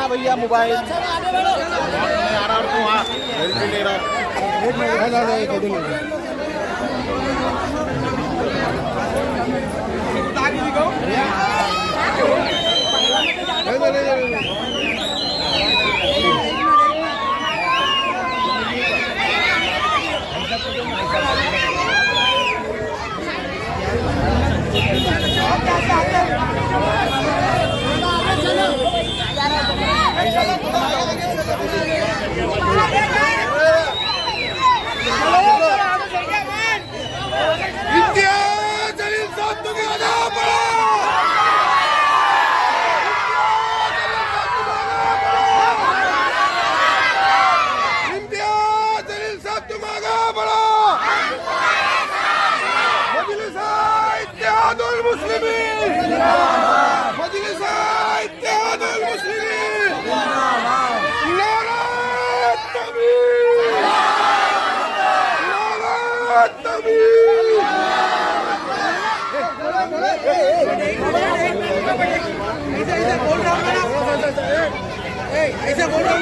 दिखाना भैया मोबाइल। आ रहा हूँ, हाँ सेल्फी ले रहा ऐसे बोल रहा हूँ।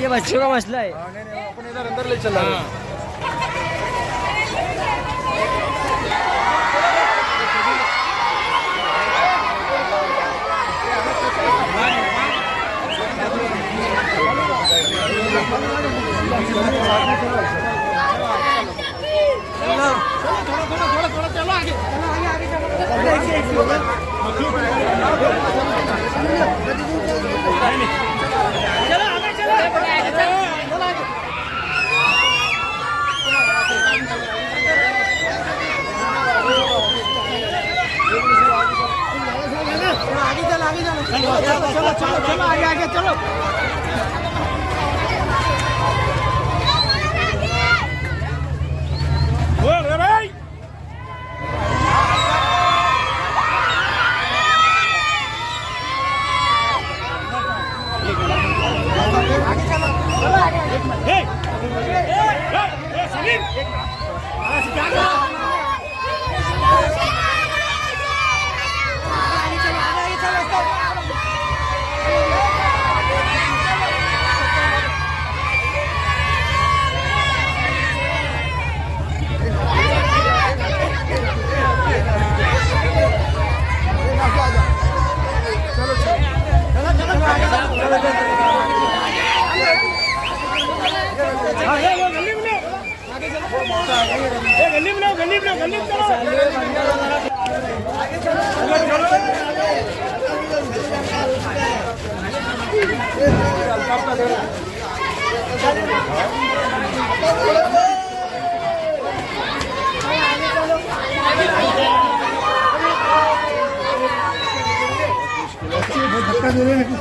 ये बच्चों का मसला है। अपन इधर अंदर ले चला। चलो आगे चलो आगे चलो। धक्का दे रहे हैं।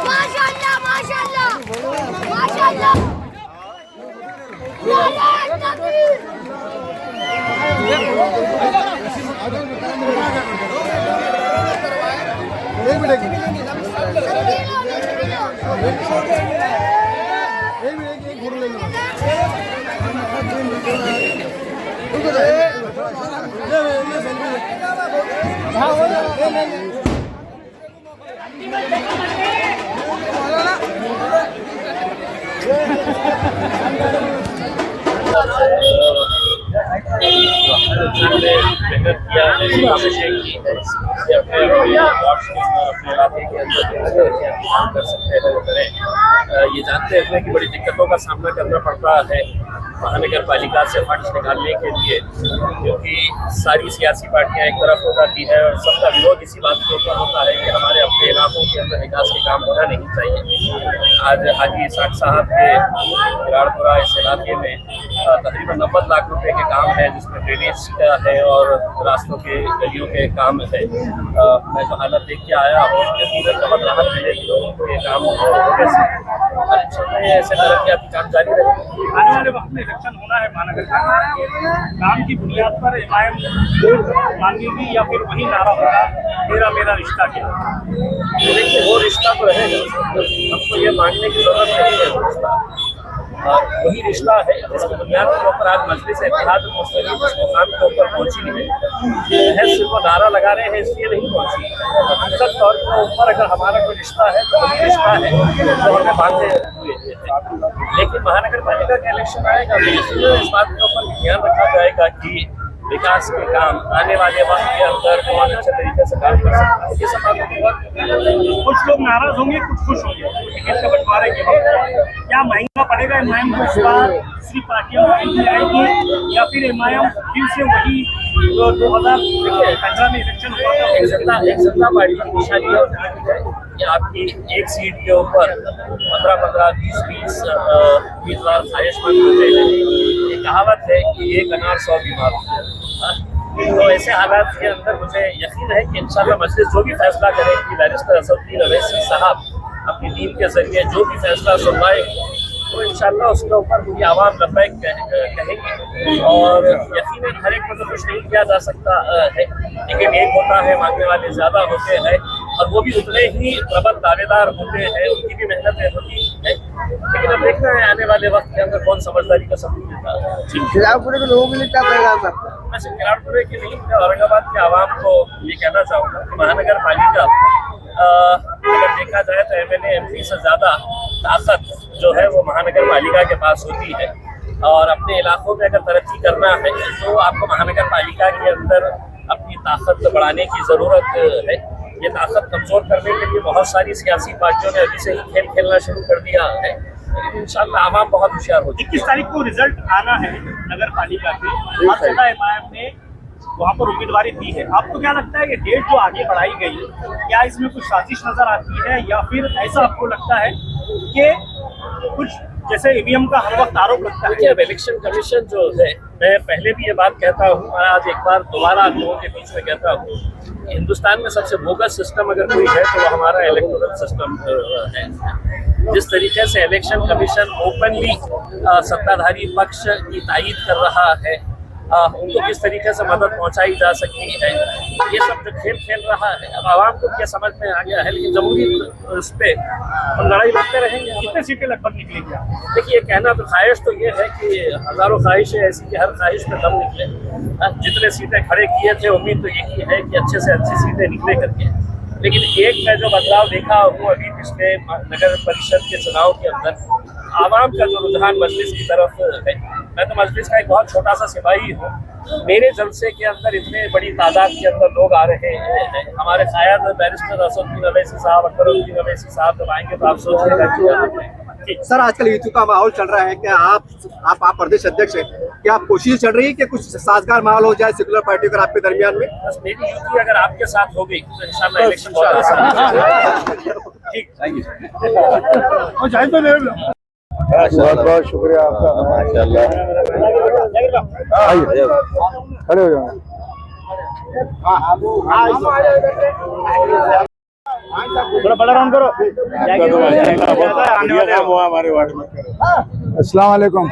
माशाल्लाह माशाल्लाह माशाल्लाह नारे तकबीर एक मिनट घूर ये जानते हुए कि बड़ी दिक्कतों का सामना करना पड़ता है महानगर पालिका से फंड्स निकालने के लिए, क्योंकि सारी सियासी पार्टियां एक तरफ हो जाती है और सबका विरोध इसी बात के ऊपर होता है कि हमारे अपने इलाकों के अंदर विकास के काम होना नहीं चाहिए। आज हाजी इसाक साहब के किराड़पुरा इस इलाके में तकरीबन 90 लाख रुपए के काम है, जिसमें ड्रेनेज का है और रास्तों के गलियों के काम है। मैं जो हालत देख के आया हूँ, यकीनन बहुत राहत मिलेगी लोगों को ये काम होने से। ऐसे तरक्याती काम जारी रहेंगे। आने वाले वक्त में इलेक्शन होना है महानगर का, काम की बुनियाद पर एमआईएम मांगेगी या फिर वही नारा होगा तेरा मेरा रिश्ता क्या? देखिए वो रिश्ता तो रहेगा, हमको ये मांगने की जरूरत नहीं है। वो रिश्ता वही रिश्ता है जिसकी बुनियाद के ऊपर आज मजलिस इत्तेहाद मुस्लिमीन जिस मुकाम के ऊपर पहुंची है। महज सिर्फ वो नारा लगा रहे हैं इसलिए नहीं पहुंची, हकीकत तौर पर ऊपर अगर हमारा कोई रिश्ता है तो वही रिश्ता है जो हमें बांधे हुए हैं। लेकिन महानगर पालिका का इलेक्शन आएगा तो इसलिए इस बात के ऊपर ध्यान रखा जाएगा कि विकास के काम आने वाले वक्त के अंदर बहुत अच्छे तरीके से काम कर सकता है। ये सब आपको कुछ लोग नाराज होंगे, कुछ खुश होंगे टिकट के बंटवारे के वक्त। क्या महंगा पड़ेगा एमआईएम को इस बार? दूसरी पार्टियां आएंगी या फिर एमआईएम फिर से वही 2015 में इलेक्शन हुआ था? एक जनता पार्टी की निशानी है कि आपकी एक सीट के ऊपर 15-15, 20-20 उम्मीदवार ख्वाहिशमंद होते हैं। ये कहावत है कि एक अनार 100 बीमार तो ऐसे हालात के अंदर मुझे यकीन है कि इंशाल्लाह मजलिस जो भी फैसला करेगी, बैरिस्टर असदुद्दीन अवैसी साहब अपनी टीम के जरिए जो भी फैसला सुनवाएंगे तो इंशाल्लाह उसके ऊपर पूरी आवाम लब्बैक कहेंगे। और यकीनन हर एक को तो कुछ नहीं किया जा सकता है, लेकिन एक होता है मांगने वाले ज़्यादा होते हैं और वो भी उतने ही प्रबल दावेदार होते हैं, उनकी भी मेहनतें होती है। लेकिन अब देखना है आने वाले वक्त के अंदर कौन समझदारी का सबूत देता है। खिलाफपुरे के लोगों के लिए क्या पैगाम है? मैं सिर्फ किराड़पुरे की नहीं, मैं औरंगाबाद के आवाम को ये कहना चाहूँगा कि महानगर पालिका अगर देखा जाए तो एमएलए एमपी से ज़्यादा ताकत जो है वो महानगर पालिका के पास होती है। और अपने इलाकों में अगर तरक्की करना है तो आपको महानगर पालिका के अंदर अपनी ताकत बढ़ाने की ज़रूरत है। ये ताकत कमज़ोर करने के लिए बहुत सारी सियासी पार्टियों ने अभी से ही खेल खेलना शुरू कर दिया है। इंशाल्लाह आवाम बहुत होशियार होती है। 21 तारीख को रिजल्ट आना है नगर पालिका के, हर जगह एमआईएम ने वहाँ पर उम्मीदवारी दी है। आपको क्या लगता है ये डेट जो आगे बढ़ाई गई, क्या इसमें कुछ साजिश नजर आती है या फिर ऐसा आपको लगता है कि कुछ जैसे ईवीएम का हर वक्त आरोप लगता है? देखिए अब इलेक्शन कमीशन जो है, मैं पहले भी ये बात कहता हूँ और आज एक बार दोबारा लोगों के बीच में कहता हूँ, हिंदुस्तान में सबसे बोगस सिस्टम अगर कोई है तो वो हमारा इलेक्टोरल सिस्टम है। जिस तरीके से इलेक्शन कमीशन ओपनली सत्ताधारी पक्ष की तायीद कर रहा है, उनको किस तरीके से मदद पहुंचाई जा सकती है, ये सब जो खेल खेल रहा है अब आवाम को क्या समझ में आ गया है। लेकिन जमहूरी उस पर हम लड़ाई लड़ते रहेंगे। कितने सीटें लगभग निकलेंगी? देखिए कहना तो ख्वाहिश तो ये है कि हज़ारों ख्वाहिशें ऐसी कि हर ख्वाहिश में दम निकले। जितने सीटें खड़े किए थे उम्मीद तो यही है कि अच्छे से अच्छी सीटें निकले करके। लेकिन एक मैं जो बदलाव देखा हूँ अभी पिछले नगर परिषद के चुनाव के अंदर, आवाम का जो रुझान मजलिस की तरफ है। मैं तो मजलिस का एक बहुत छोटा सा सिपाही हूँ, मेरे जलसे के अंदर इतने बड़ी तादाद के अंदर लोग आ रहे हैं। हमारे शायद बैरिस्टर असदुद्दीन अवैसी साहब, अकबरुद्दीन अवैसी साहब जब आएंगे तो आप सोचिएगा कि सर आजकल यूट्यूब का माहौल चल रहा है, क्या आप प्रदेश अध्यक्ष हैं, क्या आप कोशिश चल रही है कि कुछ साजगार माहौल हो जाए सेकुलर पार्टी और आपके दरमियान में? बस मेरी यूटी अगर आपके साथ हो गई तो इंशाल्लाह इलेक्शन बहुत आसान ठीक थैंक यू बहुत बहुत शुक्रिया आपका। माशाल्लाह, आइए खड़े हो जाओ। थोड़ा बड़ा राउंड करो। अस्सलाम वालेकुम।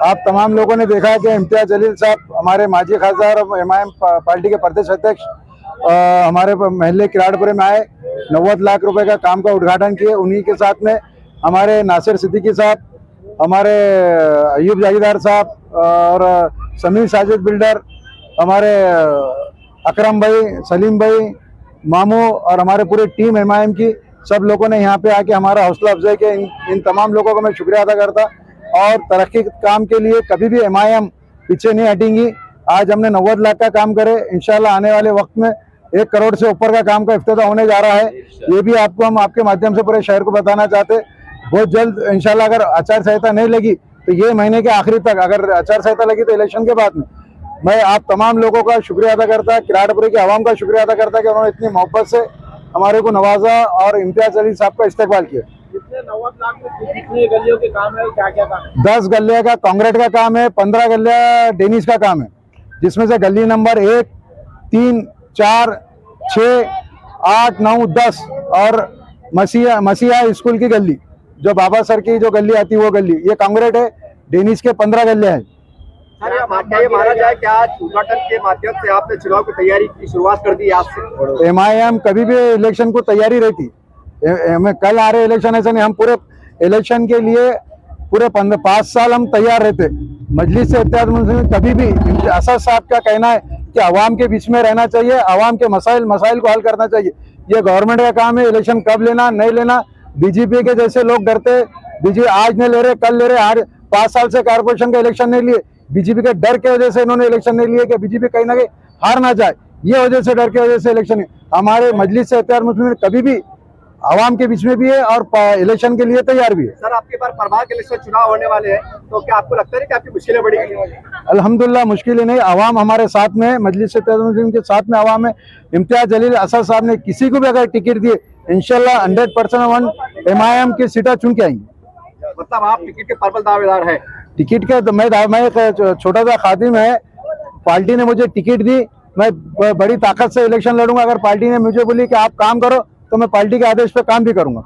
आप तमाम लोगों ने देखा कि इम्तियाज जलील साहब हमारे माजी खासदार और एमआईएम पार्टी के प्रदेश अध्यक्ष हमारे महल्ले किराड़पुरे में आए, 90 लाख रुपए का काम का उद्घाटन किए। उन्हीं के साथ में हमारे नासिर सिद्दीकी साहब, हमारे अयूब जागीरदार साहब और समीर साजिद बिल्डर, हमारे अकरम भाई, सलीम भाई, मामू और हमारे पूरी टीम एमआईएम की, सब लोगों ने यहाँ पे आके हमारा हौसला अफजाई किया। इन तमाम लोगों को मैं शुक्रिया अदा करता और तरक्की काम के लिए कभी भी एमआईएम पीछे नहीं हटेंगी। आज हमने 90 लाख का काम करे, इंशाल्लाह आने वाले वक्त में 1 करोड़ से ऊपर का काम का इफ्तिताह होने जा रहा है। ये भी आपको हम आपके माध्यम से पूरे शहर को बताना चाहते। बहुत जल्द इंशाल्लाह अगर आचार संहिता नहीं लगी तो ये महीने के आखिरी तक, अगर आचार संहिता लगी तो इलेक्शन के बाद में। मैं आप तमाम लोगों का शुक्रिया अदा करता, किराड़पुरे की आवाम का शुक्रिया अदा करता कि उन्होंने इतनी मोहब्बत से हमारे को नवाजा और इम्तियाज जलील साहब का इस्तेकबाल किया। कितने गलियों के काम है, क्या क्या काम है? 10 गलिया का कांक्रीट का काम है, 15 गलिया डेनिस का काम है, जिसमें से गली नंबर 1, 3, 4, 6, 8, 9, 10 और मसीहा स्कूल की गली, जो बाबा सर की जो गली आती है वो गली, ये कांक्रीट है। डेनिस के 15 गलिया है। सर ये माना जाए कि आज उद्घाटन के माध्यम से आपने चुनाव की तैयारी की शुरुआत कर दी आज से? एमआईएम कभी भी इलेक्शन को तैयारी रहती, हमें कल आ रहे इलेक्शन ऐसा नहीं, हम पूरे इलेक्शन के लिए पूरे 5 साल हम तैयार रहते। मजलिस से इत्तेहाद मुस्लिमीन कभी भी, असद साहब का कहना है कि आवाम के बीच में रहना चाहिए, आवाम के मसाइल को हल करना चाहिए। ये गवर्नमेंट का काम है, इलेक्शन कब लेना नहीं लेना। बीजेपी के जैसे लोग डरते, बीजेपी आज नहीं ले रहे कल ले रहे, 5 साल से कारपोरेशन का इलेक्शन नहीं लिए। बीजेपी के डर के वजह से इन्होंने इलेक्शन नहीं लिए कि बीजेपी कहीं ना कहीं हार ना जाए, ये वजह से डर के वजह से इलेक्शन नहीं। हमारे मजलिस से इत्तेहाद मुस्लिमीन कभी भी आवाम के बीच में भी है और इलेक्शन के लिए तैयार भी है। सर आपके बार प्रभाग के इलेक्शन चुनाव होने वाले हैं, तो क्या आपको लगता है कि आपकी मुश्किलें बढ़ेगी? अल्हम्दुलिल्लाह मुश्किलें नहीं, आवाम हमारे साथ में है, मजलिस से इत्तेहाद मुस्लिमीन के साथ में आवाम है। इम्तियाज जलील असद साहब ने किसी को भी अगर टिकट दिए, इंशाल्लाह 100% एमआईएम की सीटें चुन के आएंगी। मतलब आप टिकट के परबल दावेदार है? टिकट के मैं एक छोटा सा खादिम है, पार्टी ने मुझे टिकट दी, मैं बड़ी ताकत से इलेक्शन लड़ूंगा। अगर पार्टी ने मुझे बोली कि आप काम करो तो मैं पार्टी के आदेश पे काम भी करूंगा।